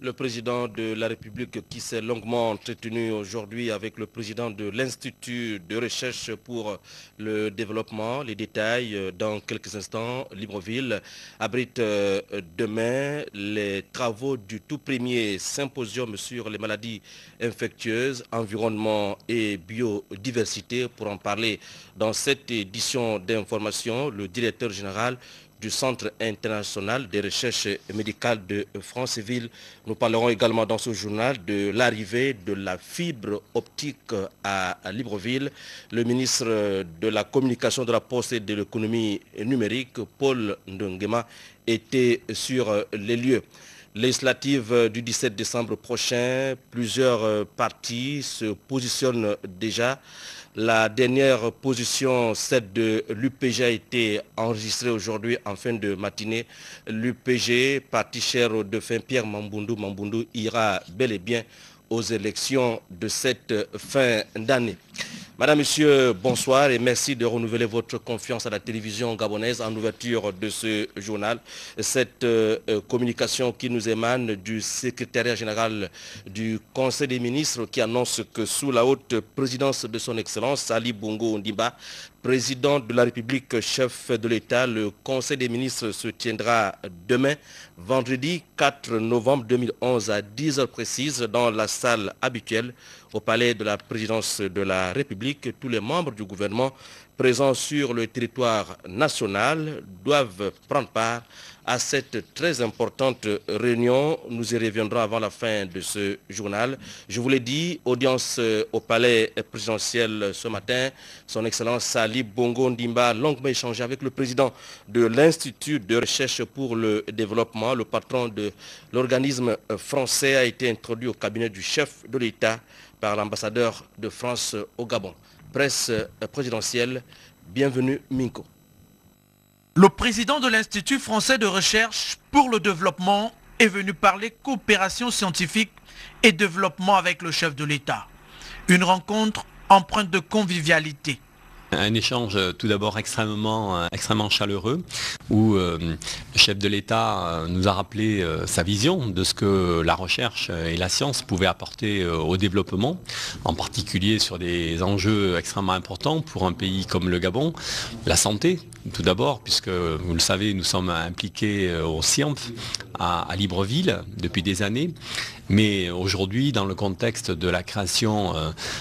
Le président de la République qui s'est longuement entretenu aujourd'hui avec le président de l'Institut de recherche pour le développement. Les détails dans quelques instants. Libreville abrite demain les travaux du tout premier symposium sur les maladies infectieuses, environnement et biodiversité. Pour en parler dans cette édition d'information, le directeur général du Centre international des recherches médicales de Franceville. Nous parlerons également dans ce journal de l'arrivée de la fibre optique à Libreville. Le ministre de la Communication, de la Poste et de l'économie numérique, Paul Ndongema, était sur les lieux. Législative du 17 décembre prochain, plusieurs partis se positionnent déjà. La dernière position, celle de l'UPG, a été enregistrée aujourd'hui en fin de matinée. L'UPG, parti cher au défunt Pierre Mamboundou, ira bel et bien aux élections de cette fin d'année. Madame, Monsieur, bonsoir et merci de renouveler votre confiance à la télévision gabonaise en ouverture de ce journal. Cette communication qui nous émane du secrétariat général du Conseil des ministres qui annonce que sous la haute présidence de son Excellence Ali Bongo Ondimba, président de la République, chef de l'État, le Conseil des ministres se tiendra demain, vendredi 4 novembre 2011 à 10h précises dans la salle habituelle au palais de la présidence de la République. Tous les membres du gouvernement présents sur le territoire national doivent prendre part à cette très importante réunion. Nous y reviendrons avant la fin de ce journal. Je vous l'ai dit, audience au palais présidentiel ce matin. Son Excellence Ali Bongo Ondimba a longuement échangé avec le président de l'Institut de recherche pour le développement. Le patron de l'organisme français a été introduit au cabinet du chef de l'État par l'ambassadeur de France au Gabon. Presse présidentielle, bienvenue Minko. Le président de l'Institut français de recherche pour le développement est venu parler coopération scientifique et développement avec le chef de l'État. Une rencontre empreinte de convivialité. Un échange tout d'abord extrêmement chaleureux où le chef de l'État nous a rappelé sa vision de ce que la recherche et la science pouvaient apporter au développement, en particulier sur des enjeux extrêmement importants pour un pays comme le Gabon, la santé tout d'abord, puisque vous le savez, nous sommes impliqués au CIAMF à Libreville depuis des années. Mais aujourd'hui, dans le contexte de la création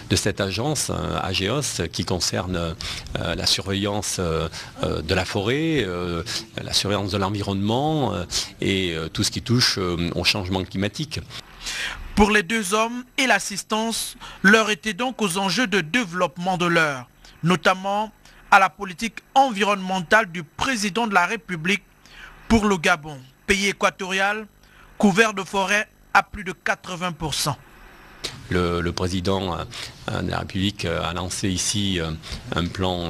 de cette agence, AGEOS, qui concerne la surveillance de la forêt, la surveillance de l'environnement et tout ce qui touche au changement climatique. Pour les deux hommes et l'assistance, l'heure était donc aux enjeux de développement de l'heure, notamment à la politique environnementale du président de la République pour le Gabon, pays équatorial, couvert de forêts à plus de 80%. Le président de la République a lancé ici un plan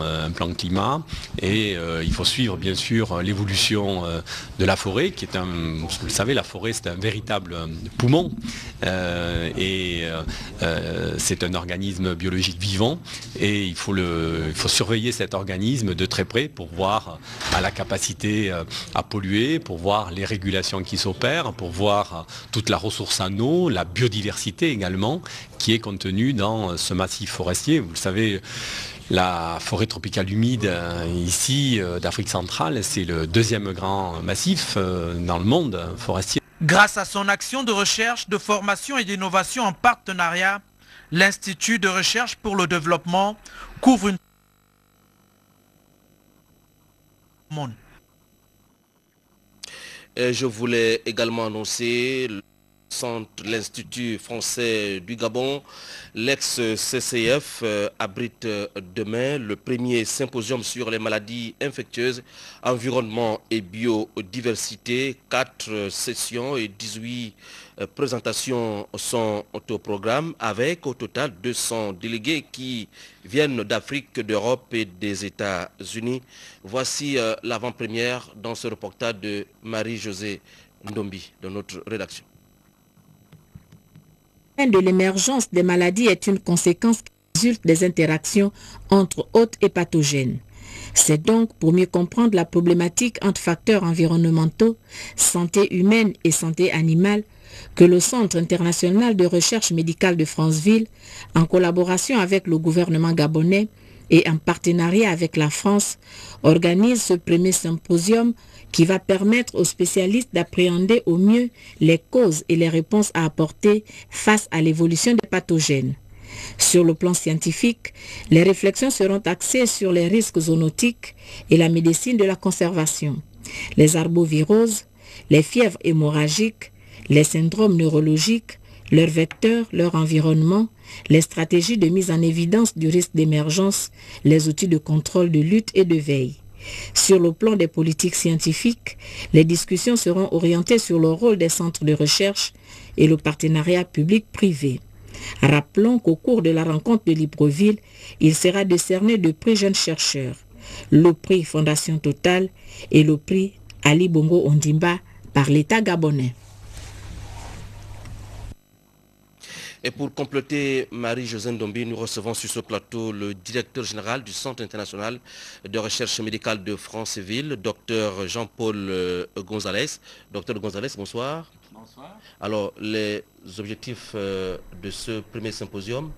climat et il faut suivre bien sûr l'évolution de la forêt qui est vous le savez, la forêt c'est un véritable poumon et c'est un organisme biologique vivant et il faut surveiller cet organisme de très près pour voir la capacité à polluer, pour voir les régulations qui s'opèrent, pour voir toute la ressource en eau, la biodiversité également qui est contenue dans ce massif forestier. Vous le savez, la forêt tropicale humide ici d'Afrique centrale, c'est le deuxième grand massif dans le monde forestier. Grâce à son action de recherche, de formation et d'innovation en partenariat, l'Institut de recherche pour le développement couvre une monde. Je voulais également annoncer l'Institut français du Gabon, l'ex-CCF, abrite demain le premier symposium sur les maladies infectieuses, environnement et biodiversité. 4 sessions et 18 présentations sont au programme avec au total 200 délégués qui viennent d'Afrique, d'Europe et des États-Unis. Voici l'avant-première dans ce reportage de Marie-Josée Ndombi de notre rédaction. De l'émergence des maladies est une conséquence qui résulte des interactions entre hôtes et pathogènes. C'est donc pour mieux comprendre la problématique entre facteurs environnementaux, santé humaine et santé animale, que le Centre international de recherche médicale de Franceville, en collaboration avec le gouvernement gabonais et en partenariat avec la France, organise ce premier symposium qui va permettre aux spécialistes d'appréhender au mieux les causes et les réponses à apporter face à l'évolution des pathogènes. Sur le plan scientifique, les réflexions seront axées sur les risques zoonotiques et la médecine de la conservation, les arboviroses, les fièvres hémorragiques, les syndromes neurologiques, leurs vecteurs, leur environnement, les stratégies de mise en évidence du risque d'émergence, les outils de contrôle de lutte et de veille. Sur le plan des politiques scientifiques, les discussions seront orientées sur le rôle des centres de recherche et le partenariat public-privé. Rappelons qu'au cours de la rencontre de Libreville, il sera décerné 2 prix jeunes chercheurs, le prix Fondation Total et le prix Ali Bongo Ondimba par l'État gabonais. Et pour compléter Marie-Josène Dombi, nous recevons sur ce plateau le directeur général du Centre international de recherche médicale de Franceville, Dr Jean-Paul Gonzalez. Dr Gonzalez, bonsoir. Bonsoir. Alors, les objectifs de ce premier symposium,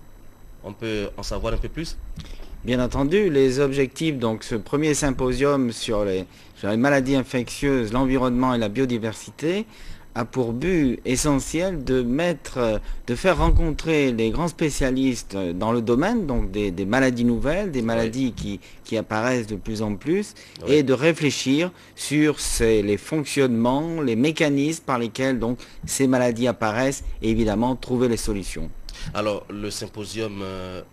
on peut en savoir un peu plus? Bien entendu, les objectifs, donc ce premier symposium sur les maladies infectieuses, l'environnement et la biodiversité, a pour but essentiel de faire rencontrer les grands spécialistes dans le domaine, donc des maladies nouvelles, des maladies qui apparaissent de plus en plus, et de réfléchir sur les fonctionnements, les mécanismes par lesquels donc ces maladies apparaissent, et évidemment trouver les solutions. Alors, le symposium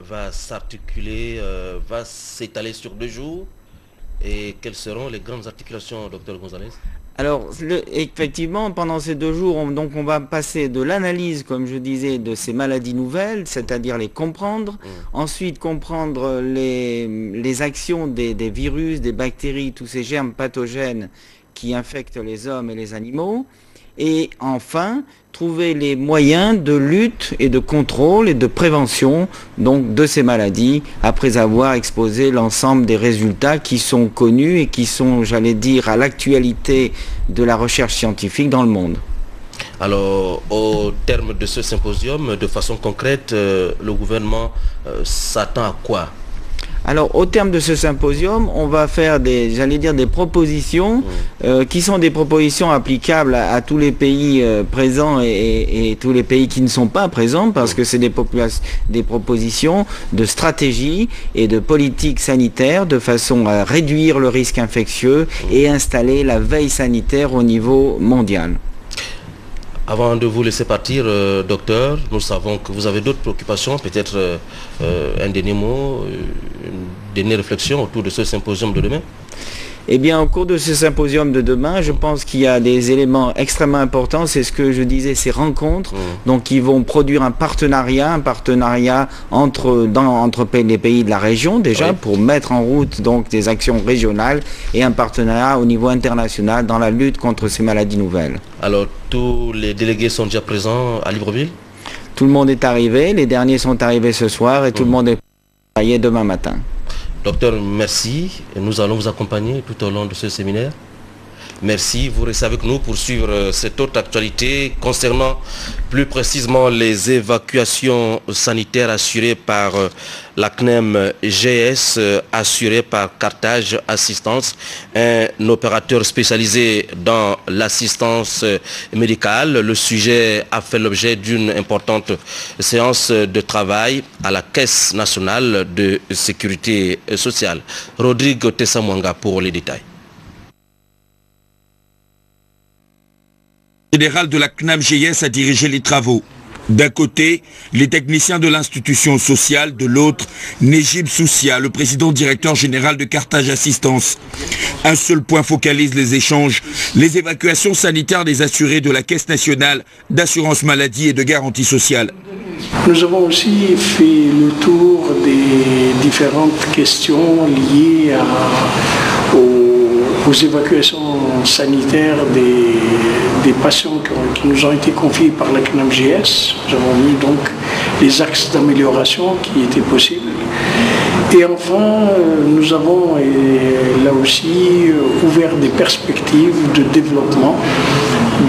va s'articuler, va s'étaler sur 2 jours, et quelles seront les grandes articulations, Dr Gonzalez? Alors, effectivement, pendant ces 2 jours, on va passer de l'analyse, comme je disais, de ces maladies nouvelles, c'est-à-dire les comprendre, ensuite comprendre les actions des virus, des bactéries, tous ces germes pathogènes qui infectent les hommes et les animaux, et enfin, trouver les moyens de lutte et de contrôle et de prévention donc, de ces maladies, après avoir exposé l'ensemble des résultats qui sont connus et qui sont, j'allais dire, à l'actualité de la recherche scientifique dans le monde. Alors, au terme de ce symposium, de façon concrète, le gouvernement s'attend à quoi? Alors, au terme de ce symposium, on va faire des propositions qui sont des propositions applicables à tous les pays présents et tous les pays qui ne sont pas présents, parce que c'est des propositions de stratégie et de politique sanitaire de façon à réduire le risque infectieux et installer la veille sanitaire au niveau mondial. Avant de vous laisser partir, docteur, nous savons que vous avez d'autres préoccupations, peut-être un dernier mot, une dernière réflexion autour de ce symposium de demain? Eh bien, au cours de ce symposium de demain, je pense qu'il y a des éléments extrêmement importants. C'est ce que je disais, ces rencontres, donc qui vont produire un partenariat entre les pays de la région déjà, pour mettre en route donc des actions régionales, et un partenariat au niveau international dans la lutte contre ces maladies nouvelles. Alors, tous les délégués sont déjà présents à Libreville? Tout le monde est arrivé, les derniers sont arrivés ce soir et tout le monde est prêt demain matin. Docteur, merci. Nous allons vous accompagner tout au long de ce séminaire. Merci. Vous restez avec nous pour suivre cette autre actualité concernant plus précisément les évacuations sanitaires assurées par la CNEM-GS, assurées par Carthage Assistance, un opérateur spécialisé dans l'assistance médicale. Le sujet a fait l'objet d'une importante séance de travail à la Caisse nationale de sécurité sociale. Rodrigue Tessamouanga pour les détails. Le général de la CNAM-GS a dirigé les travaux. D'un côté, les techniciens de l'institution sociale, de l'autre, Nejib Soussia, le président directeur général de Carthage Assistance. Un seul point focalise les échanges, les évacuations sanitaires des assurés de la Caisse nationale d'assurance maladie et de garantie sociale. Nous avons aussi fait le tour des différentes questions liées aux évacuations sanitaires des patients qui nous ont été confiés par la CNAM-GS. Nous avons vu donc les axes d'amélioration qui étaient possibles. Et enfin, nous avons là aussi ouvert des perspectives de développement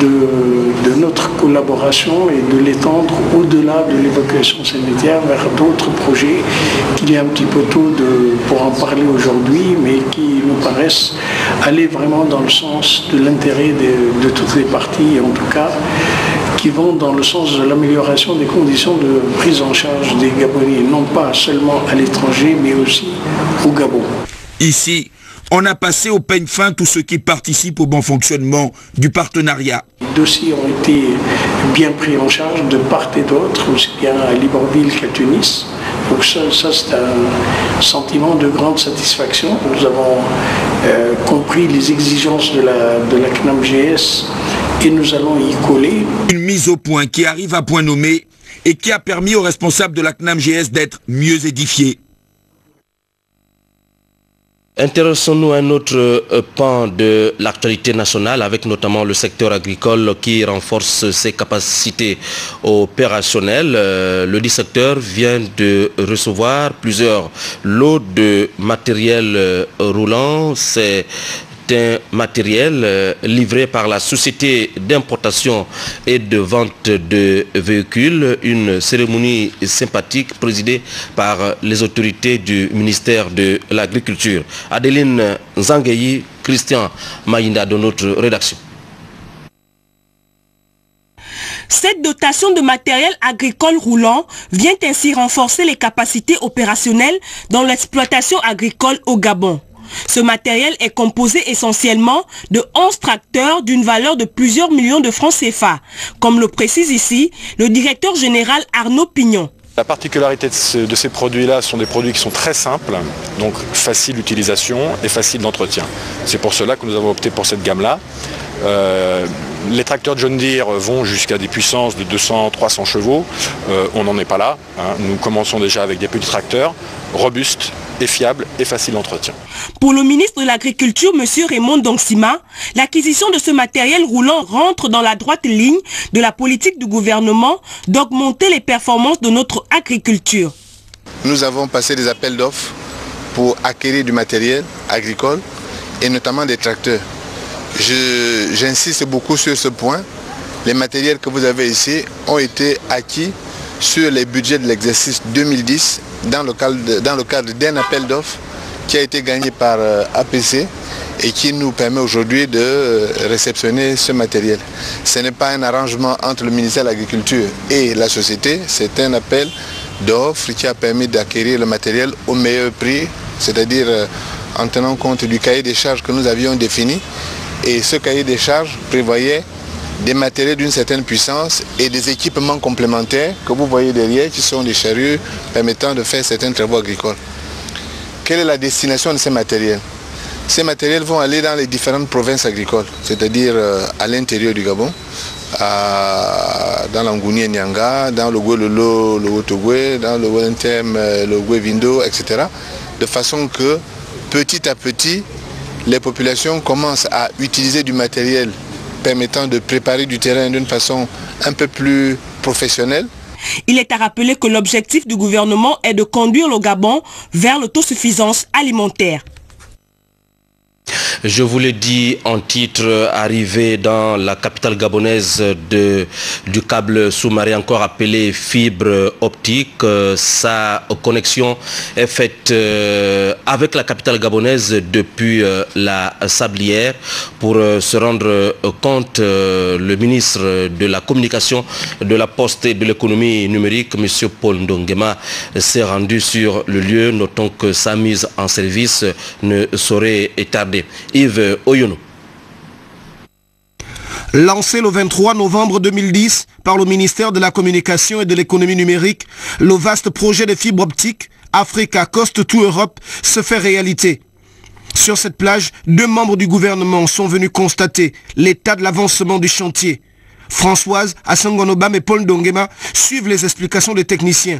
de notre collaboration et de l'étendre au-delà de l'évacuation sanitaire vers d'autres projets qu'il y a un petit peu tôt pour en parler aujourd'hui, mais qui nous paraissent aller vraiment dans le sens de l'intérêt de toutes les parties, et en tout cas qui vont dans le sens de l'amélioration des conditions de prise en charge des Gabonais, non pas seulement à l'étranger, mais aussi au Gabon. Ici, on a passé au peigne fin tous ceux qui participent au bon fonctionnement du partenariat. Les dossiers ont été bien pris en charge de part et d'autre, aussi bien à Libreville qu'à Tunis. Donc ça c'est un sentiment de grande satisfaction. Nous avons compris les exigences de la CNAMGS et nous allons y coller. Une mise au point qui arrive à point nommé et qui a permis aux responsables de la CNAMGS d'être mieux édifiés. Intéressons-nous à un autre pan de l'actualité nationale avec notamment le secteur agricole qui renforce ses capacités opérationnelles. Le dit secteur vient de recevoir plusieurs lots de matériel roulant. C'est un matériel livré par la société d'importation et de vente de véhicules, une cérémonie sympathique présidée par les autorités du ministère de l'Agriculture. Adeline Zangueyi, Christian Maïnda de notre rédaction. Cette dotation de matériel agricole roulant vient ainsi renforcer les capacités opérationnelles dans l'exploitation agricole au Gabon. Ce matériel est composé essentiellement de 11 tracteurs d'une valeur de plusieurs millions de francs CFA, comme le précise ici le directeur général Arnaud Pignon. La particularité de ces produits-là sont des produits qui sont très simples, donc facile d'utilisation et facile d'entretien. C'est pour cela que nous avons opté pour cette gamme-là. Les tracteurs de John Deere vont jusqu'à des puissances de 200-300 chevaux. On n'en est pas là. Nous commençons déjà avec des petits tracteurs robustes et fiables et faciles d'entretien. Pour le ministre de l'Agriculture, M. Raymond Dongsima, l'acquisition de ce matériel roulant rentre dans la droite ligne de la politique du gouvernement d'augmenter les performances de notre agriculture. Nous avons passé des appels d'offres pour acquérir du matériel agricole et notamment des tracteurs. J'insiste beaucoup sur ce point. Les matériels que vous avez ici ont été acquis sur les budgets de l'exercice 2010 dans le cadre d'un appel d'offres qui a été gagné par APC et qui nous permet aujourd'hui de réceptionner ce matériel. Ce n'est pas un arrangement entre le ministère de l'Agriculture et la société, c'est un appel d'offres qui a permis d'acquérir le matériel au meilleur prix, c'est-à-dire en tenant compte du cahier des charges que nous avions défini. Et ce cahier des charges prévoyait des matériels d'une certaine puissance et des équipements complémentaires que vous voyez derrière qui sont des charrues permettant de faire certains travaux agricoles. Quelle est la destination de ces matériels? Ces matériels vont aller dans les différentes provinces agricoles, c'est-à-dire à l'intérieur du Gabon, dans l'Angouni et Nyanga, dans le Gouelolo, le Haut-Ogoué, dans le Welentem, le Goué-Vindo, etc. De façon que petit à petit, les populations commencent à utiliser du matériel permettant de préparer du terrain d'une façon un peu plus professionnelle. Il est à rappeler que l'objectif du gouvernement est de conduire le Gabon vers l'autosuffisance alimentaire. Je vous l'ai dit en titre, arrivé dans la capitale gabonaise du câble sous-marin encore appelé fibre optique. Sa connexion est faite avec la capitale gabonaise depuis la Sablière. Pour se rendre compte, le ministre de la Communication, de la Poste et de l'économie numérique, M. Paul Ndongema, s'est rendu sur le lieu. Notons que sa mise en service ne saurait tarder. Yves Oyono. Lancé le 23 novembre 2010 par le ministère de la Communication et de l'économie numérique, le vaste projet de fibre optique Africa Coast to Europe se fait réalité. Sur cette plage, 2 membres du gouvernement sont venus constater l'état de l'avancement du chantier. Françoise Assangonobam et Paul Ndongema suivent les explications des techniciens.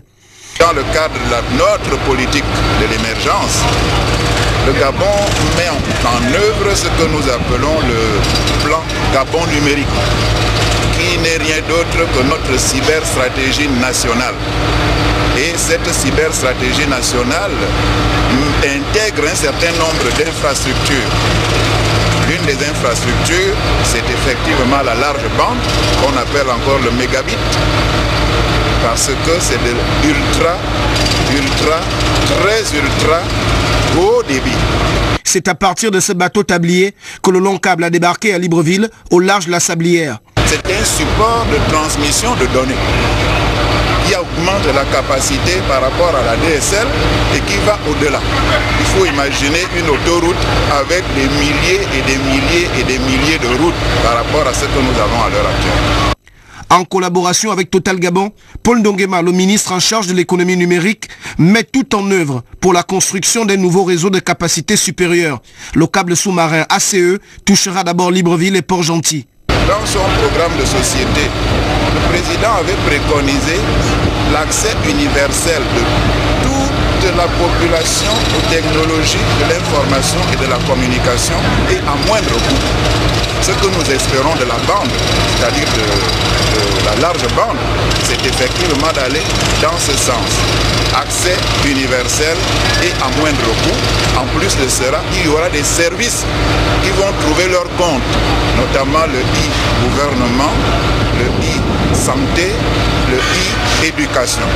Dans le cadre de notre politique de l'émergence, le Gabon met en œuvre ce que nous appelons le plan Gabon numérique, qui n'est rien d'autre que notre cyberstratégie nationale. Et cette cyberstratégie nationale intègre un certain nombre d'infrastructures. L'une des infrastructures, c'est effectivement la large bande, qu'on appelle encore le mégabit, parce que c'est de très ultra haut débit. C'est à partir de ce bateau tablier que le long câble a débarqué à Libreville, au large de la Sablière. C'est un support de transmission de données qui augmente la capacité par rapport à la DSL et qui va au-delà. Il faut imaginer une autoroute avec des milliers et des milliers et des milliers de routes par rapport à ce que nous avons à l'heure actuelle. En collaboration avec Total Gabon, Paul Ndongema, le ministre en charge de l'économie numérique, met tout en œuvre pour la construction d'un nouveau réseau de capacité supérieure. Le câble sous-marin ACE touchera d'abord Libreville et Port-Gentil. Dans son programme de société, le président avait préconisé l'accès universel de toute la population aux technologies de l'information et de la communication et à moindre coût. Ce que nous espérons de la bande, c'est-à-dire de la large bande, c'est effectivement d'aller dans ce sens. Accès universel et à moindre coût. En plus de cela, il y aura des services qui vont trouver leur compte, notamment le e-gouvernement, le e-santé, le e-éducation.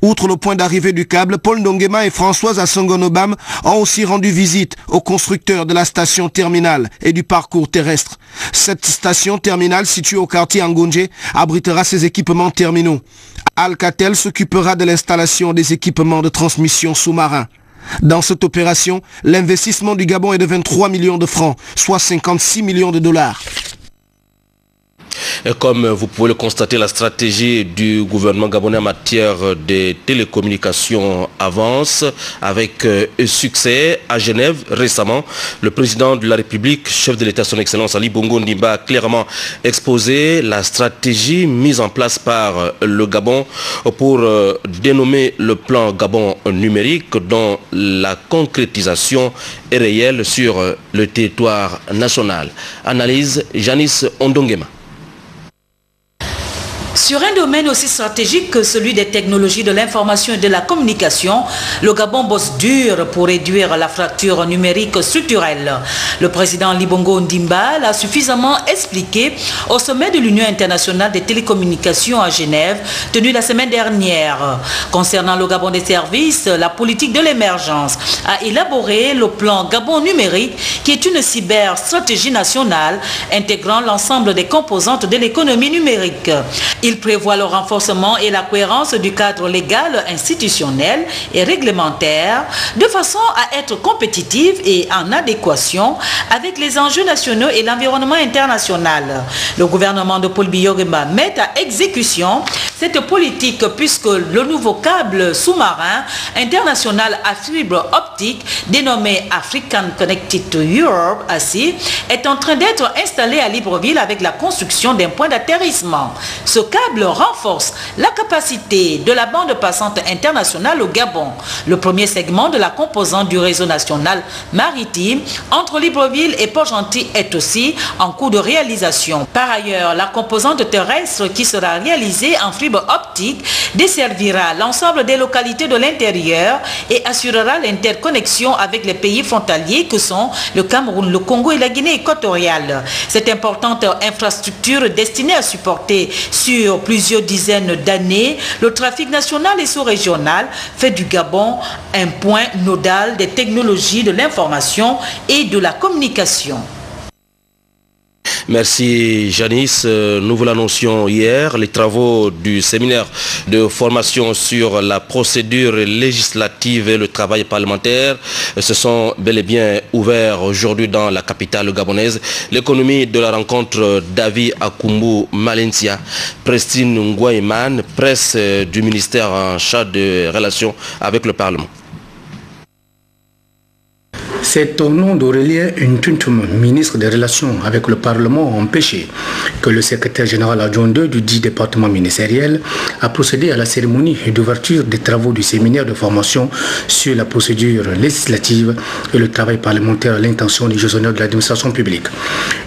Outre le point d'arrivée du câble, Paul Ndongema et Françoise Assongonobam ont aussi rendu visite aux constructeurs de la station terminale et du parcours terrestre. Cette station terminale située au quartier Angonje abritera ses équipements terminaux. Alcatel s'occupera de l'installation des équipements de transmission sous-marins. Dans cette opération, l'investissement du Gabon est de 23 millions de francs, soit 56 millions de dollars. Comme vous pouvez le constater, la stratégie du gouvernement gabonais en matière de télécommunications avance avec succès. À Genève, récemment, le président de la République, chef de l'État, son Excellence Ali Bongo Ondimba, a clairement exposé la stratégie mise en place par le Gabon pour dénommer le plan Gabon numérique, dont la concrétisation est réelle sur le territoire national. Analyse Janice Ondongema. Sur un domaine aussi stratégique que celui des technologies de l'information et de la communication, le Gabon bosse dur pour réduire la fracture numérique structurelle. Le président Ali Bongo Ondimba l'a suffisamment expliqué au sommet de l'Union internationale des télécommunications à Genève, tenu la semaine dernière. Concernant le Gabon des services, la politique de l'émergence a élaboré le plan Gabon numérique, qui est une cyberstratégie nationale intégrant l'ensemble des composantes de l'économie numérique. Il prévoit le renforcement et la cohérence du cadre légal, institutionnel et réglementaire de façon à être compétitive et en adéquation avec les enjeux nationaux et l'environnement international. Le gouvernement de Paul Biya met à exécution cette politique puisque le nouveau câble sous-marin international à fibre optique dénommé African Connected to Europe, ACI, est en train d'être installé à Libreville avec la construction d'un point d'atterrissement. Ce câble renforce la capacité de la bande passante internationale au Gabon. Le premier segment de la composante du réseau national maritime entre Libreville et Port-Gentil est aussi en cours de réalisation. Par ailleurs, la composante terrestre qui sera réalisée en fibre optique desservira l'ensemble des localités de l'intérieur et assurera l'interconnexion avec les pays frontaliers que sont le Cameroun, le Congo et la Guinée équatoriale. Cette importante infrastructure destinée à supporter sur plusieurs dizaines d'années le trafic national et sous-régional fait du Gabon un point nodal des technologies de l'information et de la communication. Merci Janice. Nous vous l'annoncions hier, les travaux du séminaire de formation sur la procédure législative et le travail parlementaire se sont bel et bien ouverts aujourd'hui dans la capitale gabonaise. L'économie de la rencontre David Akumbu Malencia, Prestine Ngouaiman, presse du ministère en charge de relations avec le Parlement. C'est au nom d'Aurélien Ntuntum, ministre des Relations avec le Parlement empêché, que le secrétaire général adjoint 2 du dit département ministériel a procédé à la cérémonie d'ouverture des travaux du séminaire de formation sur la procédure législative et le travail parlementaire à l'intention des gestionnaires de l'administration publique.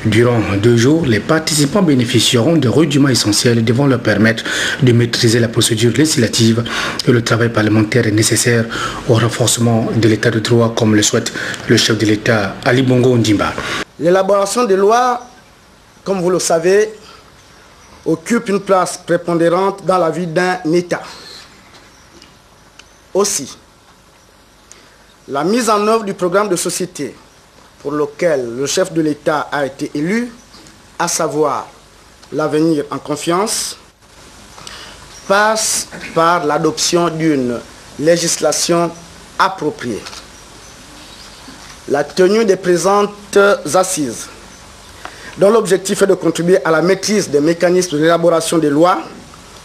Durant 2 jours, les participants bénéficieront de rudiments essentiels devant leur permettre de maîtriser la procédure législative et le travail parlementaire nécessaire au renforcement de l'état de droit comme le souhaite le chef de l'État Ali Bongo Ondimba. L'élaboration des lois, comme vous le savez, occupe une place prépondérante dans la vie d'un État. Aussi, la mise en œuvre du programme de société pour lequel le chef de l'État a été élu, à savoir l'avenir en confiance, passe par l'adoption d'une législation appropriée. La tenue des présentes assises, dont l'objectif est de contribuer à la maîtrise des mécanismes de l'élaboration des lois,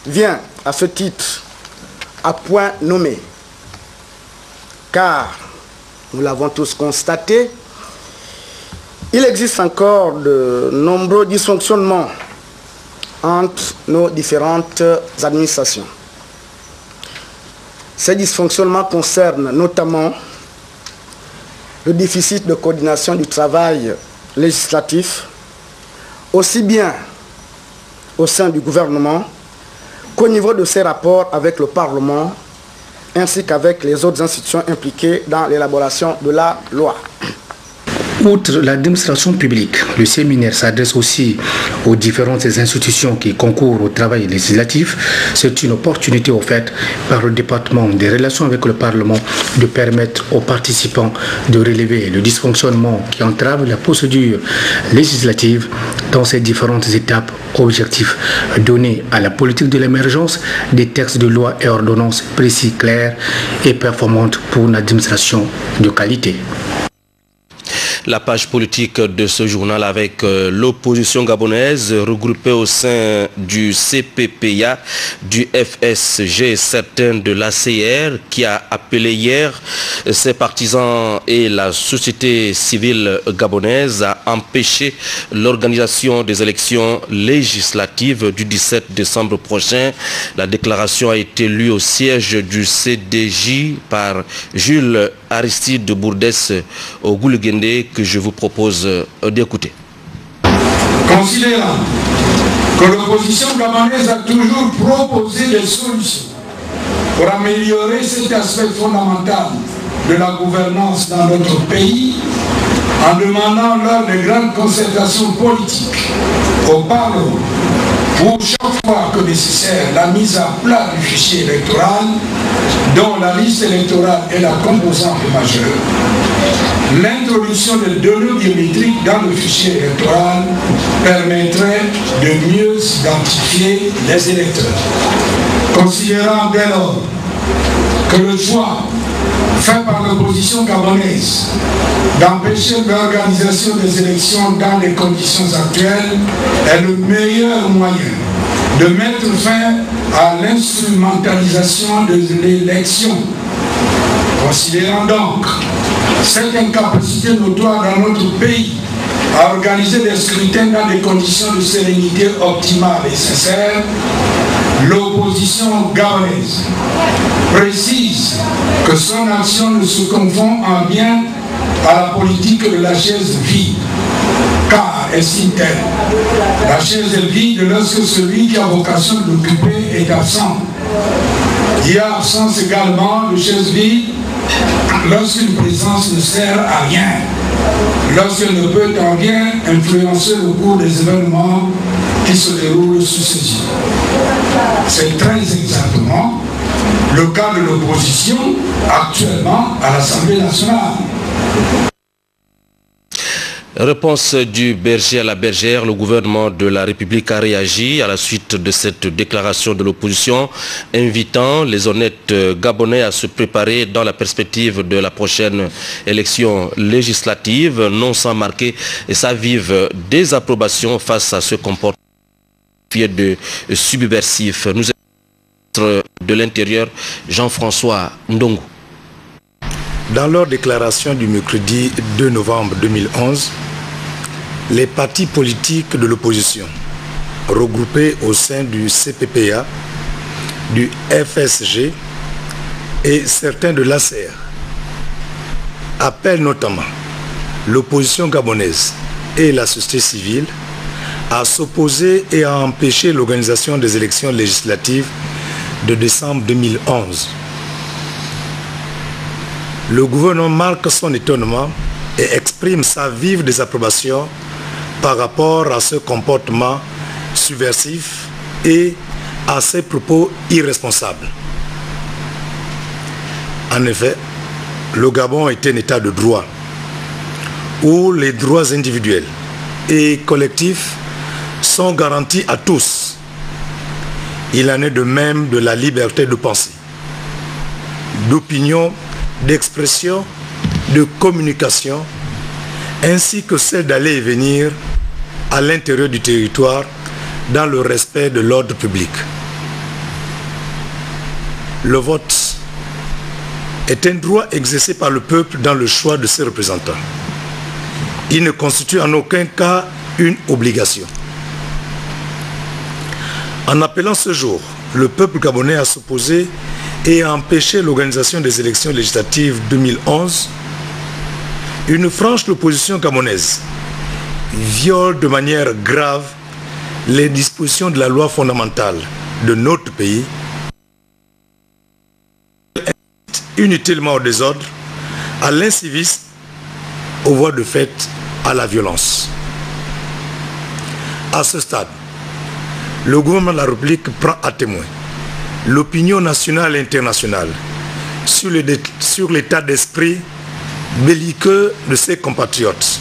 vient à ce titre à point nommé. Car, nous l'avons tous constaté, il existe encore de nombreux dysfonctionnements entre nos différentes administrations. Ces dysfonctionnements concernent notamment le déficit de coordination du travail législatif, aussi bien au sein du gouvernement qu'au niveau de ses rapports avec le Parlement, ainsi qu'avec les autres institutions impliquées dans l'élaboration de la loi. Outre l'administration publique, le séminaire s'adresse aussi aux différentes institutions qui concourent au travail législatif. C'est une opportunité offerte par le département des relations avec le Parlement de permettre aux participants de relever le dysfonctionnement qui entrave la procédure législative dans ses différentes étapes. Objectif donné à la politique de l'émergence des textes de loi et ordonnances précis, clairs et performantes pour une administration de qualité. La page politique de ce journal avec l'opposition gabonaise regroupée au sein du CPPA, du FSG et certains de l'ACR qui a appelé hier ses partisans et la société civile gabonaise à empêcher l'organisation des élections législatives du 17 décembre prochain. La déclaration a été lue au siège du CDJ par Jules Aristide Bourdès au Goulegende que je vous propose d'écouter. Considérant que l'opposition gabonaise a toujours proposé des solutions pour améliorer cet aspect fondamental de la gouvernance dans notre pays, en demandant lors de grandes concertations politiques au Parlement, pour chaque fois que nécessaire, la mise à plat du fichier électoral, dont la liste électorale est la composante majeure, l'introduction des données biométriques dans le fichier électoral permettrait de mieux identifier les électeurs. Considérant dès lors que le choix fait par l'opposition gabonaise d'empêcher l'organisation des élections dans les conditions actuelles est le meilleur moyen de mettre fin à l'instrumentalisation de l'élection. Considérant donc cette incapacité notoire dans notre pays à organiser des scrutins dans des conditions de sérénité optimales et sincères, l'opposition gabonaise précise que son action ne se confond en bien à la politique de la chaise vide. Car, estime-t-elle, la chaise est vide lorsque celui qui a vocation de l'occuper est absent. Il y a absence également de chaise vide lorsqu'une présence ne sert à rien, lorsqu'elle ne peut en rien influencer le cours des événements qui se déroulent sous ses yeux. C'est très exactement le cas de l'opposition actuellement à l'Assemblée nationale. Réponse du berger à la bergère, le gouvernement de la République a réagi à la suite de cette déclaration de l'opposition, invitant les honnêtes Gabonais à se préparer dans la perspective de la prochaine élection législative, non sans marquer sa vive désapprobation face à ce comportement de subversif. Nous sommes de l'Intérieur, Jean-François Ndongo. Dans leur déclaration du mercredi 2 novembre 2011, les partis politiques de l'opposition, regroupés au sein du CPPA, du FSG et certains de l'ACR, appellent notamment l'opposition gabonaise et la société civile à s'opposer et à empêcher l'organisation des élections législatives de décembre 2011. Le gouvernement marque son étonnement et exprime sa vive désapprobation par rapport à ce comportement subversif et à ces propos irresponsables. En effet, le Gabon est un état de droit où les droits individuels et collectifs sont garantis à tous. Il en est de même de la liberté de pensée, d'opinion, d'expression, de communication, ainsi que celle d'aller et venir à l'intérieur du territoire dans le respect de l'ordre public. Le vote est un droit exercé par le peuple dans le choix de ses représentants. Il ne constitue en aucun cas une obligation. En appelant ce jour le peuple gabonais à s'opposer et à empêcher l'organisation des élections législatives 2011, une frange opposition gabonaise viole de manière grave les dispositions de la loi fondamentale de notre pays, inutilement au désordre, à l'incivisme, aux voies de fait, à la violence. À ce stade, le gouvernement de la République prend à témoin l'opinion nationale et internationale sur l'état d'esprit belliqueux de ses compatriotes.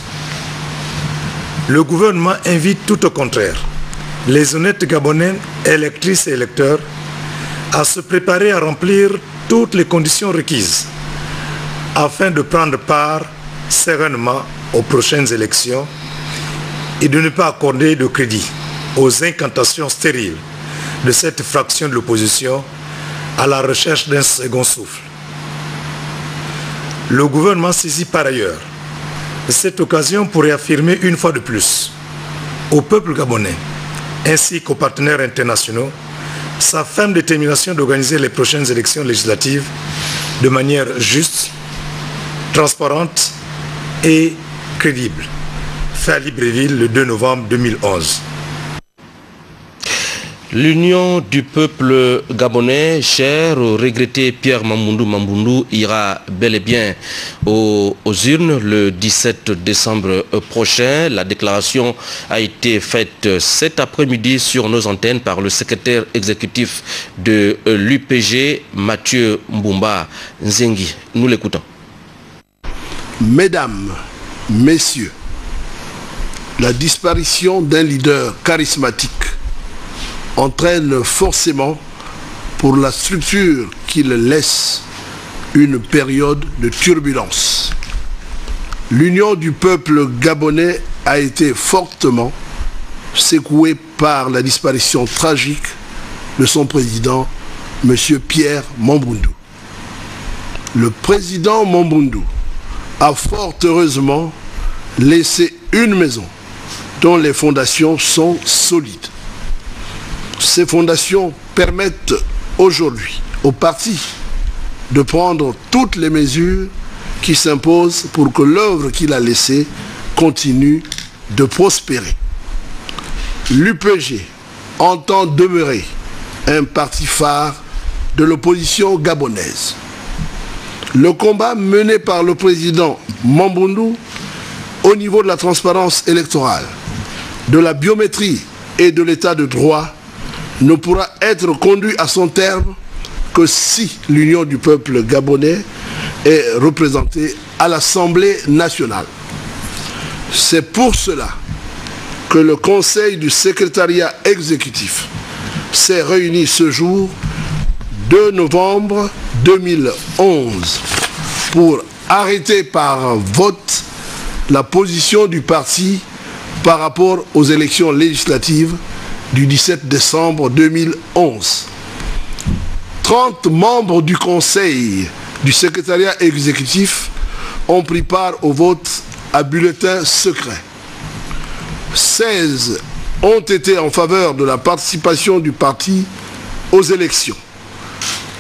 Le gouvernement invite tout au contraire les honnêtes Gabonais, électrices et électeurs, à se préparer à remplir toutes les conditions requises afin de prendre part sereinement aux prochaines élections et de ne pas accorder de crédit aux incantations stériles de cette fraction de l'opposition à la recherche d'un second souffle. Le gouvernement saisit par ailleurs cette occasion pour réaffirmer une fois de plus au peuple gabonais ainsi qu'aux partenaires internationaux sa ferme détermination d'organiser les prochaines élections législatives de manière juste, transparente et crédible. Fait à Libreville le 2 novembre 2011. L'union du peuple gabonais, cher au regretté Pierre Mamboundou, ira bel et bien aux urnes le 17 décembre prochain. La déclaration a été faite cet après-midi sur nos antennes par le secrétaire exécutif de l'UPG, Mathieu Mbumba Nzengi. Nous l'écoutons. Mesdames, Messieurs, la disparition d'un leader charismatique entraîne forcément pour la structure qu'il laisse une période de turbulence. L'union du peuple gabonais a été fortement secouée par la disparition tragique de son président, M. Pierre Mamboundou. Le président Mamboundou a fort heureusement laissé une maison dont les fondations sont solides. Ces fondations permettent aujourd'hui au parti de prendre toutes les mesures qui s'imposent pour que l'œuvre qu'il a laissée continue de prospérer. L'UPG entend demeurer un parti phare de l'opposition gabonaise. Le combat mené par le président Mamboundou au niveau de la transparence électorale, de la biométrie et de l'état de droit ne pourra être conduit à son terme que si l'union du peuple gabonais est représentée à l'Assemblée nationale. C'est pour cela que le Conseil du secrétariat exécutif s'est réuni ce jour 2 novembre 2011 pour arrêter par vote la position du parti par rapport aux élections législatives du 17 décembre 2011. 30 membres du Conseil du secrétariat exécutif ont pris part au vote à bulletin secret. 16 ont été en faveur de la participation du parti aux élections.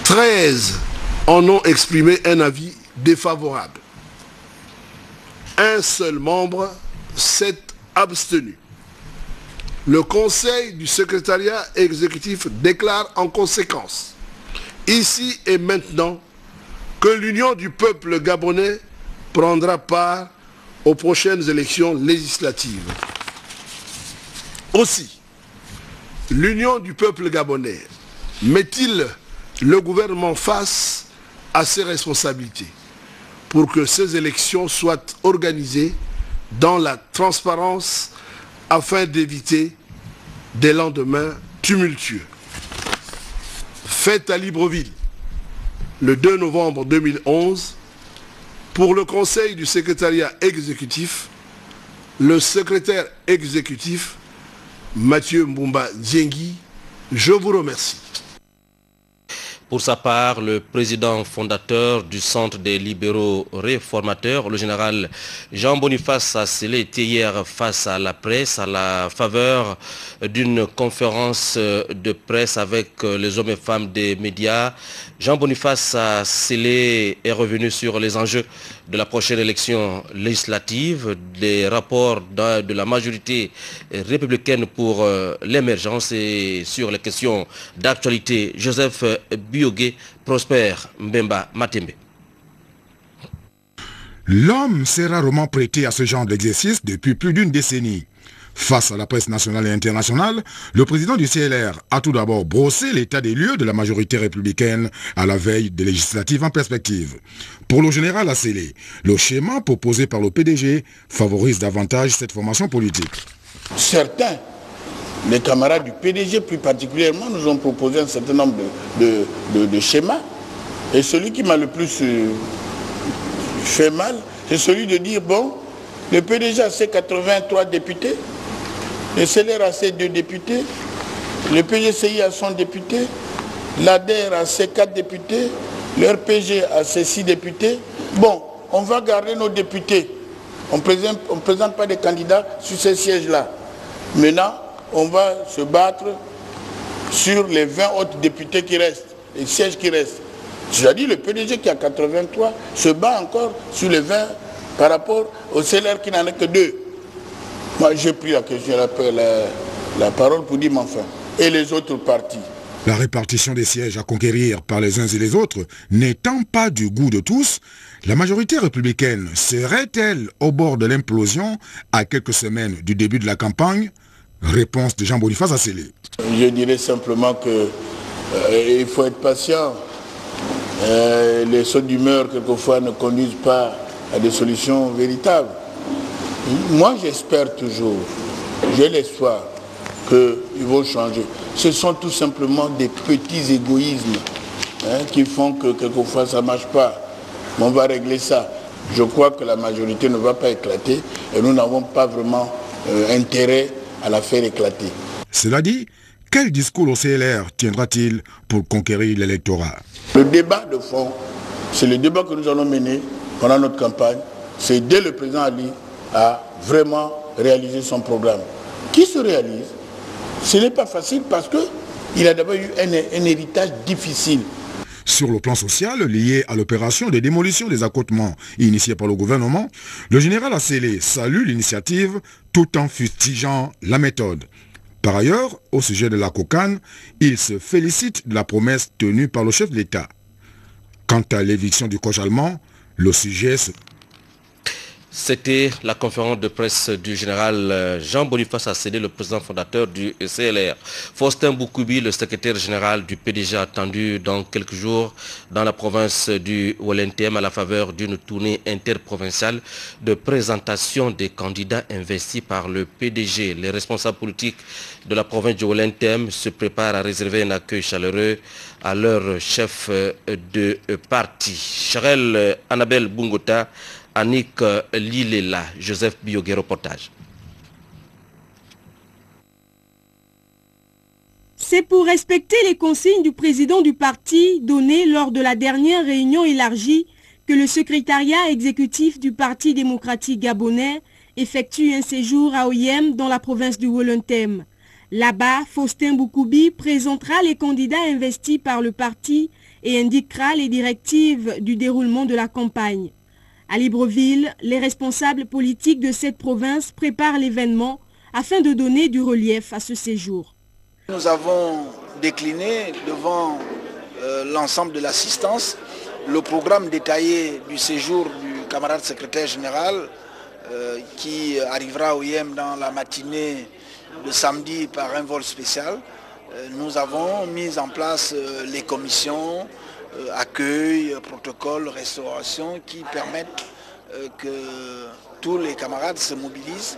13 en ont exprimé un avis défavorable. Un seul membre s'est abstenu. Le Conseil du secrétariat exécutif déclare en conséquence, ici et maintenant, que l'Union du peuple gabonais prendra part aux prochaines élections législatives. Aussi, l'Union du peuple gabonais met-il le gouvernement face à ses responsabilités pour que ces élections soient organisées dans la transparence afin d'éviter des lendemains tumultueux. Fête à Libreville, le 2 novembre 2011, pour le Conseil du secrétariat exécutif, le secrétaire exécutif Mathieu Mbumba Diengi, je vous remercie. Pour sa part, le président fondateur du Centre des libéraux réformateurs, le général Jean-Boniface Asselé, était hier face à la presse à la faveur d'une conférence de presse avec les hommes et femmes des médias. Jean-Boniface Asselé est revenu sur les enjeux de la prochaine élection législative, des rapports de la majorité républicaine pour l'émergence et sur les questions d'actualité. Joseph Biogué, Prosper Mbemba Matembe. L'homme s'est rarement prêté à ce genre d'exercice depuis plus d'une décennie. Face à la presse nationale et internationale, le président du CLR a tout d'abord brossé l'état des lieux de la majorité républicaine à la veille des législatives en perspective. Pour le général Asselé, le schéma proposé par le PDG favorise davantage cette formation politique. Certains, les camarades du PDG plus particulièrement, nous ont proposé un certain nombre de schémas. Et celui qui m'a le plus fait mal, c'est celui de dire, bon, le PDG a ses 83 députés, le CLR a ses 2 députés, le PGCI a son député, l'ADER a ses 4 députés, le RPG a ses 6 députés. Bon, on va garder nos députés. On ne présente pas des candidats sur ces sièges-là. Maintenant, on va se battre sur les 20 autres députés qui restent, les sièges qui restent. C'est-à-dire le PDG qui a 83 se bat encore sur les 20 par rapport au CLR qui n'en a que 2. Moi, j'ai pris la parole pour dire, mais enfin, et les autres partis. La répartition des sièges à conquérir par les uns et les autres n'étant pas du goût de tous, la majorité républicaine serait-elle au bord de l'implosion à quelques semaines du début de la campagne? Réponse de Jean-Boniface Asselé. Je dirais simplement qu'il faut être patient. Les sauts d'humeur, quelquefois, ne conduisent pas à des solutions véritables. Moi, j'espère toujours, j'ai l'espoir qu'ils vont changer. Ce sont tout simplement des petits égoïsmes qui font que quelquefois ça ne marche pas. Mais on va régler ça. Je crois que la majorité ne va pas éclater et nous n'avons pas vraiment intérêt à la faire éclater. Cela dit, quel discours au CLR tiendra-t-il pour conquérir l'électorat? Le débat de fond, c'est le débat que nous allons mener pendant notre campagne, c'est aider le président Ali à vraiment réaliser son programme. Qui se réalise? Ce n'est pas facile parce qu'il a d'abord eu un héritage difficile. Sur le plan social, lié à l'opération de démolition des accotements initiée par le gouvernement, le général Asselé salue l'initiative tout en fustigeant la méthode. Par ailleurs, au sujet de la cocagne, il se félicite de la promesse tenue par le chef de l'État. Quant à l'éviction du coach allemand, le sujet se... C'était la conférence de presse du général Jean-Boniface Asselé, le président fondateur du CLR. Faustin Boukoubi, le secrétaire général du PDG, attendu dans quelques jours dans la province du Wellington à la faveur d'une tournée interprovinciale de présentation des candidats investis par le PDG. Les responsables politiques de la province du Wellington se préparent à réserver un accueil chaleureux à leur chef de parti. Charel Annabelle Bungota, Annick Lilela, Joseph Biogué, reportage. C'est pour respecter les consignes du président du parti données lors de la dernière réunion élargie que le secrétariat exécutif du Parti démocratique gabonais effectue un séjour à Oyem dans la province du Wollontem. Là-bas, Faustin Boukoubi présentera les candidats investis par le parti et indiquera les directives du déroulement de la campagne. À Libreville, les responsables politiques de cette province préparent l'événement afin de donner du relief à ce séjour. Nous avons décliné devant l'ensemble de l'assistance le programme détaillé du séjour du camarade secrétaire général qui arrivera au Yem dans la matinée de samedi par un vol spécial. Nous avons mis en place les commissions, accueil, protocole, restauration qui permettent que tous les camarades se mobilisent.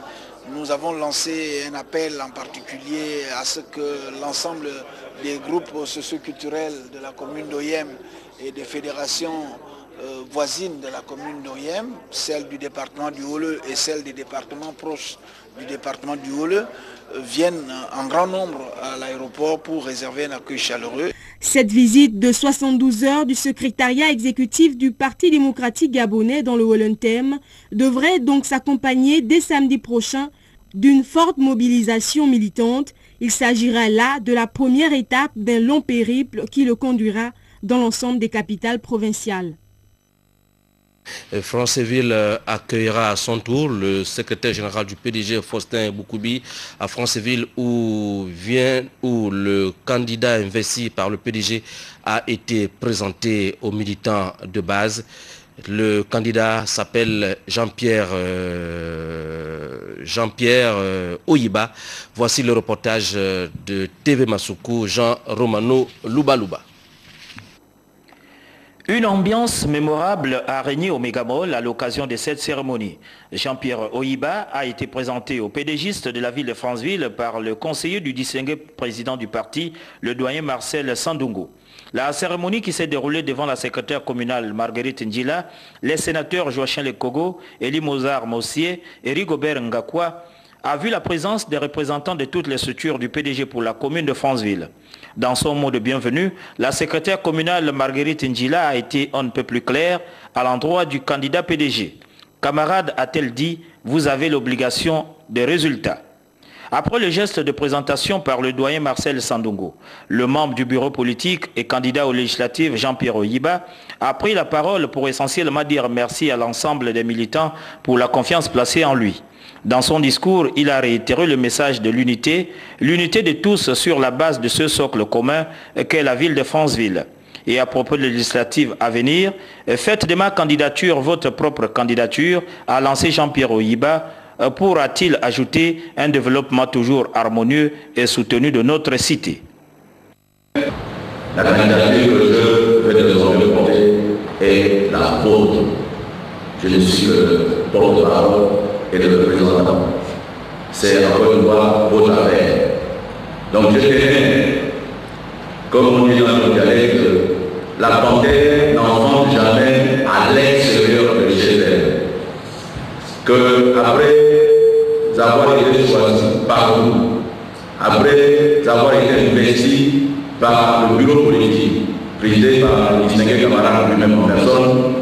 Nous avons lancé un appel en particulier à ce que l'ensemble des groupes socioculturels de la commune d'Oyem et des fédérations voisines de la commune d'Oyem, celle du département du Haut-Le et celle des départements proches du département du Haut-Le, viennent en grand nombre à l'aéroport pour réserver un accueil chaleureux. Cette visite de 72 heures du secrétariat exécutif du Parti démocratique gabonais dans le Wollontem devrait donc s'accompagner dès samedi prochain d'une forte mobilisation militante. Il s'agira là de la première étape d'un long périple qui le conduira dans l'ensemble des capitales provinciales. Franceville accueillera à son tour le secrétaire général du PDG Faustin Boukoubi à Franceville où le candidat investi par le PDG a été présenté aux militants de base. Le candidat s'appelle Jean-Pierre Oyiba. Voici le reportage de TV Masuku, Jean Romano Louba. Une ambiance mémorable a régné au Mégamol à l'occasion de cette cérémonie. Jean-Pierre Oyiba a été présenté au pédégiste de la ville de Franceville par le conseiller du distingué président du parti, le doyen Marcel Sandungo. La cérémonie qui s'est déroulée devant la secrétaire communale Marguerite Ndjila, les sénateurs Joachim Lekogo, Elie Mozart Mossier et Rigobert Ngakwa a vu la présence des représentants de toutes les structures du PDG pour la commune de Franceville. Dans son mot de bienvenue, la secrétaire communale Marguerite Ndjila a été on ne peut plus claire à l'endroit du candidat PDG. Camarade, a-t-elle dit, vous avez l'obligation des résultats. Après le geste de présentation par le doyen Marcel Sandungo, le membre du bureau politique et candidat aux législatives Jean-Pierre Oyiba a pris la parole pour essentiellement dire merci à l'ensemble des militants pour la confiance placée en lui. Dans son discours, il a réitéré le message de l'unité de tous sur la base de ce socle commun qu'est la ville de Franceville. Et à propos de législatives à venir, faites de ma candidature votre propre candidature, a lancé Jean-Pierre Oyiba, pourra-t-il ajouter un développement toujours harmonieux et soutenu de notre cité. La candidature que je vais désormais porter est la vôtre. Je ne suis que le porte-parole et le représentant. C'est encore une fois votre affaire. Donc je dirais, comme on dit dans le dialecte, la panthère n'enfante jamais à l'extérieur de chez elle. Que après avoir été choisi par nous, après avoir été investi par le bureau politique, présidé par le distingué camarade lui-même en personne,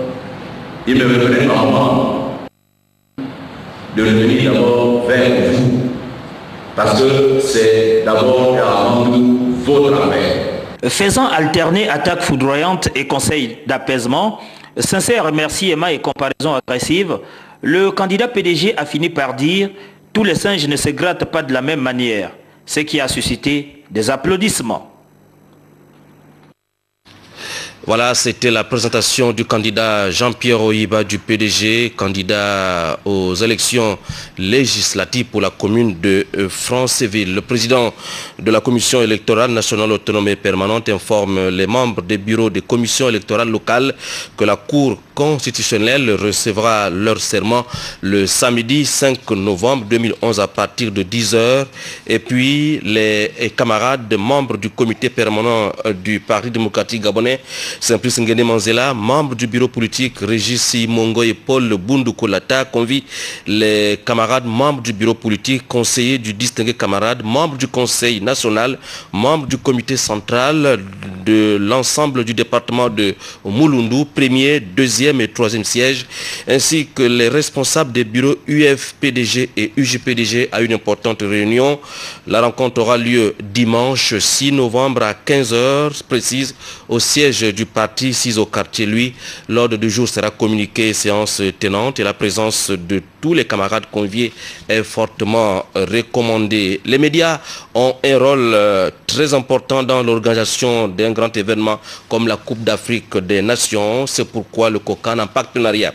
il me revenait en moi de venir d'abord vers vous, parce que c'est d'abord et avant tout votre affaire. Faisant alterner attaques foudroyantes et conseils d'apaisement, sincères remerciements et comparaisons agressives, le candidat PDG a fini par dire « Tous les singes ne se grattent pas de la même manière », ce qui a suscité des applaudissements. Voilà, c'était la présentation du candidat Jean-Pierre Oyiba du PDG, candidat aux élections législatives pour la commune de Franceville. Le président de la commission électorale nationale autonome et permanente informe les membres des bureaux des commissions électorales locales que la Cour constitutionnelle recevra leur serment le samedi 5 novembre 2011 à partir de 10h. Et puis les camarades membres du comité permanent du Parti démocratique gabonais, Simplice Nguéné Manzela, membre du bureau politique Régis Mongo et Paul Boundou Kolata, convient les camarades membres du bureau politique, conseillers du distingué camarade, membres du conseil national, membres du comité central de l'ensemble du département de Mouloundou, premier, deuxième et troisième siège, ainsi que les responsables des bureaux UFPDG et UGPDG à une importante réunion. La rencontre aura lieu dimanche 6 novembre à 15h précise au siège du parti 6 au quartier Lui. L'ordre du jour sera communiqué, séance tenante, et la présence de tous les camarades conviés est fortement recommandée. Les médias ont un rôle très important dans l'organisation d'un grand événement comme la Coupe d'Afrique des Nations. C'est pourquoi le COCAN, en partenariat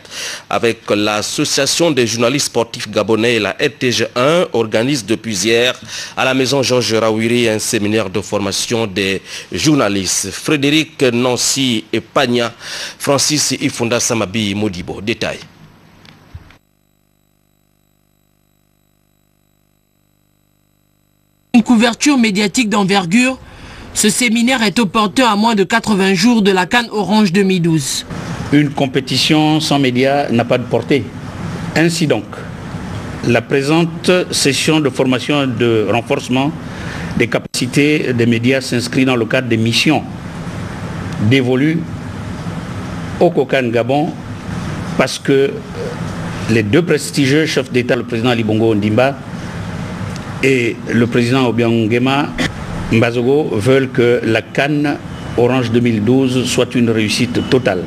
avec l'Association des journalistes sportifs gabonais et la RTG1, organise depuis hier à la maison Georges Rawiri un séminaire de formation des journalistes. Frédéric Nancy et Pagna, Francis Ifunda Samabi Modibo. Détail. Une couverture médiatique d'envergure, ce séminaire est opportun à moins de 80 jours de la CAN Orange 2012. Une compétition sans médias n'a pas de portée. Ainsi donc, la présente session de formation et de renforcement des capacités des médias s'inscrit dans le cadre des missions dévolues au COCAN Gabon, parce que les deux prestigieux chefs d'État, le président Ali Bongo Ondimba et le président Obiang Nguema Mbazogo, veulent que la CAN Orange 2012 soit une réussite totale.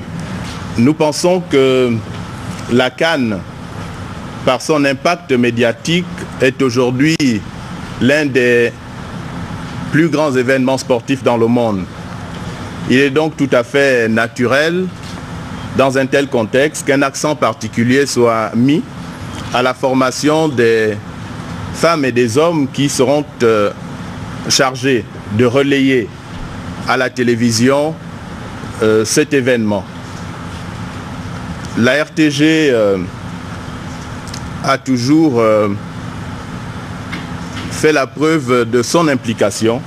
Nous pensons que la CAN, par son impact médiatique, est aujourd'hui l'un des plus grands événements sportifs dans le monde. Il est donc tout à fait naturel, dans un tel contexte, qu'un accent particulier soit mis à la formation des femmes et des hommes qui seront chargés de relayer à la télévision cet événement. La RTG a toujours fait la preuve de son implication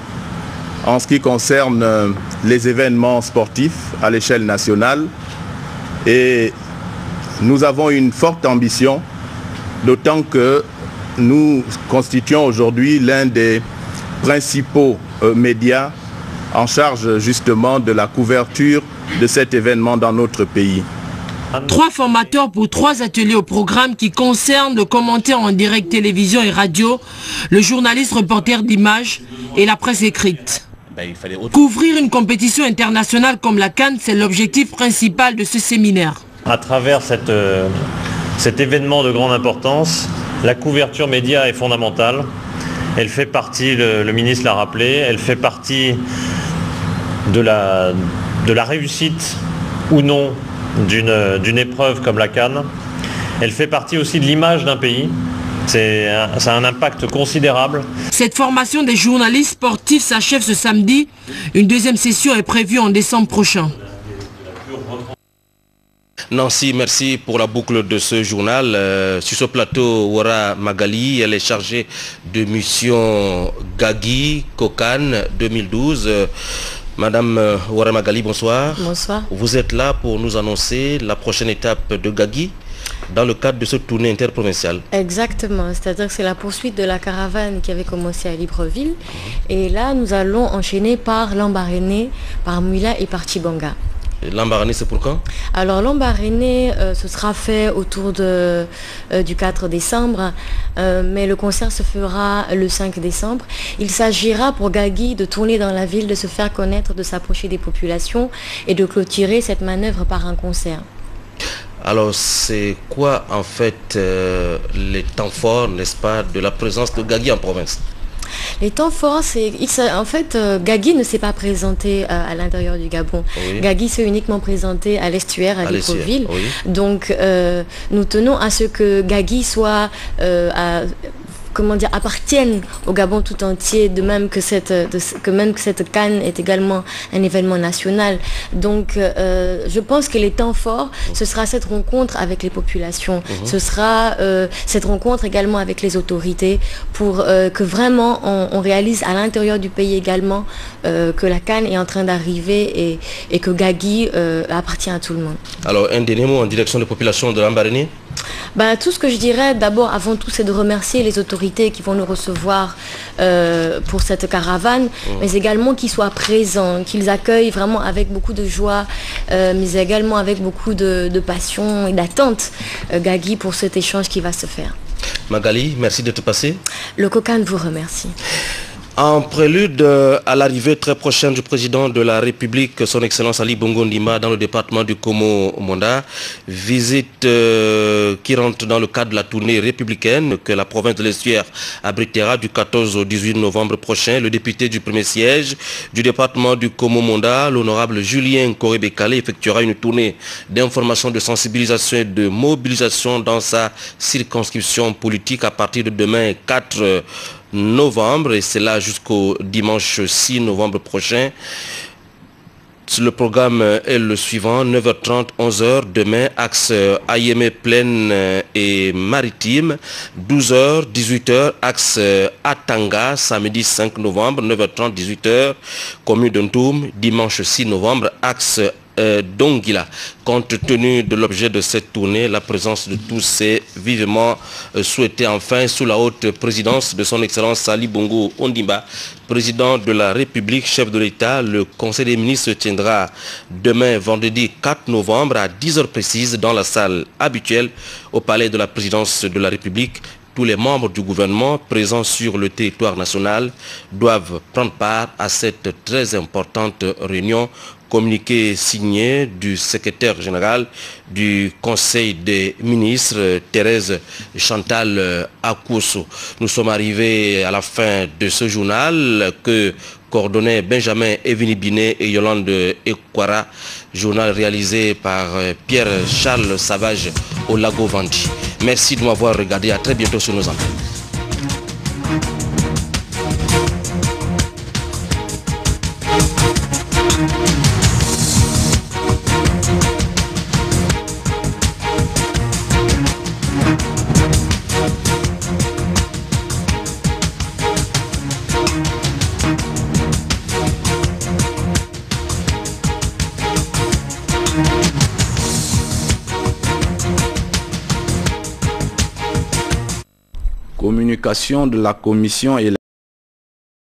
en ce qui concerne les événements sportifs à l'échelle nationale, et nous avons une forte ambition, d'autant que nous constituons aujourd'hui l'un des principaux médias en charge justement de la couverture de cet événement dans notre pays. 3 formateurs pour 3 ateliers au programme qui concernent le commentaire en direct télévision et radio, le journaliste reporter d'images et la presse écrite. Couvrir une compétition internationale comme la CAN, c'est l'objectif principal de ce séminaire. À travers cet événement de grande importance, la couverture média est fondamentale. Elle fait partie, le ministre l'a rappelé, elle fait partie de la réussite ou non d'une épreuve comme la CAN. Elle fait partie aussi de l'image d'un pays. Ça a un impact considérable. Cette formation des journalistes sportifs s'achève ce samedi. Une deuxième session est prévue en décembre prochain. Nancy, merci pour la boucle de ce journal. Sur ce plateau, Wara Magali, elle est chargée de mission Gagui COCAN 2012. Madame Wara Magali, bonsoir. Bonsoir. Vous êtes là pour nous annoncer la prochaine étape de Gagui dans le cadre de ce tournée interprovincial. Exactement, c'est-à-dire que c'est la poursuite de la caravane qui avait commencé à Libreville. Et là, nous allons enchaîner par Lambaréné, par Mouila et par Tchibanga. Lambaréné, c'est pour quand? Alors Lambaréné, ce sera fait autour du 4 décembre, mais le concert se fera le 5 décembre. Il s'agira pour Gagui de tourner dans la ville, de se faire connaître, de s'approcher des populations et de clôturer cette manœuvre par un concert. Alors c'est quoi en fait les temps forts, n'est-ce pas, de la présence de Gagui en province? Les temps forts, en fait, Gagui ne s'est pas présenté à l'intérieur du Gabon. Oui. Gagui s'est uniquement présenté à l'estuaire, à Libreville. Oui. Donc, nous tenons à ce que Gagui soit comment dire, appartiennent au Gabon tout entier, de même que cette CAN est également un événement national. Donc je pense que les temps forts, ce sera cette rencontre avec les populations, ce sera cette rencontre également avec les autorités pour que vraiment on réalise à l'intérieur du pays également que la CAN est en train d'arriver et que Gagui appartient à tout le monde. Alors un dernier mot en direction des populations de Lambaréné. Tout ce que je dirais d'abord avant tout, c'est de remercier les autorités qui vont nous recevoir pour cette caravane, mais également qu'ils soient présents, qu'ils accueillent vraiment avec beaucoup de joie, mais également avec beaucoup de passion et d'attente Gagui pour cet échange qui va se faire. Magali, merci d'être passé. Le COCAN vous remercie. En prélude à l'arrivée très prochaine du président de la République, son Excellence Ali Bongo Ndimba, dans le département du Komo-Monda, visite qui rentre dans le cadre de la tournée républicaine que la province de l'Estuaire abritera du 14 au 18 novembre prochain. Le député du premier siège du département du Komo-Monda, l'honorable Julien Koré-Bekale, effectuera une tournée d'information, de sensibilisation et de mobilisation dans sa circonscription politique à partir de demain 4 novembre, et c'est là jusqu'au dimanche 6 novembre prochain. Le programme est le suivant: 9h30, 11h, demain, axe Ayémé Plaine et Maritime, 12h, 18h, axe Atanga, samedi 5 novembre, 9h30, 18h, commune d'Ontoum, dimanche 6 novembre, axe Dongila. Compte tenu de l'objet de cette tournée, la présence de tous est vivement souhaitée. Enfin, sous la haute présidence de son Excellence Ali Bongo Ondimba, président de la République, chef de l'État, le Conseil des ministres se tiendra demain, vendredi 4 novembre, à 10h précises dans la salle habituelle au palais de la présidence de la République. Tous les membres du gouvernement présents sur le territoire national doivent prendre part à cette très importante réunion. Communiqué signé du secrétaire général du Conseil des ministres, Thérèse Chantal Akousso. Nous sommes arrivés à la fin de ce journal que coordonnaient Benjamin Evinibiné et Yolande Ekwara, journal réalisé par Pierre-Charles Savage au Lago Vandi. Merci de m'avoir regardé. À très bientôt sur nos antennes. Communication de la Commission et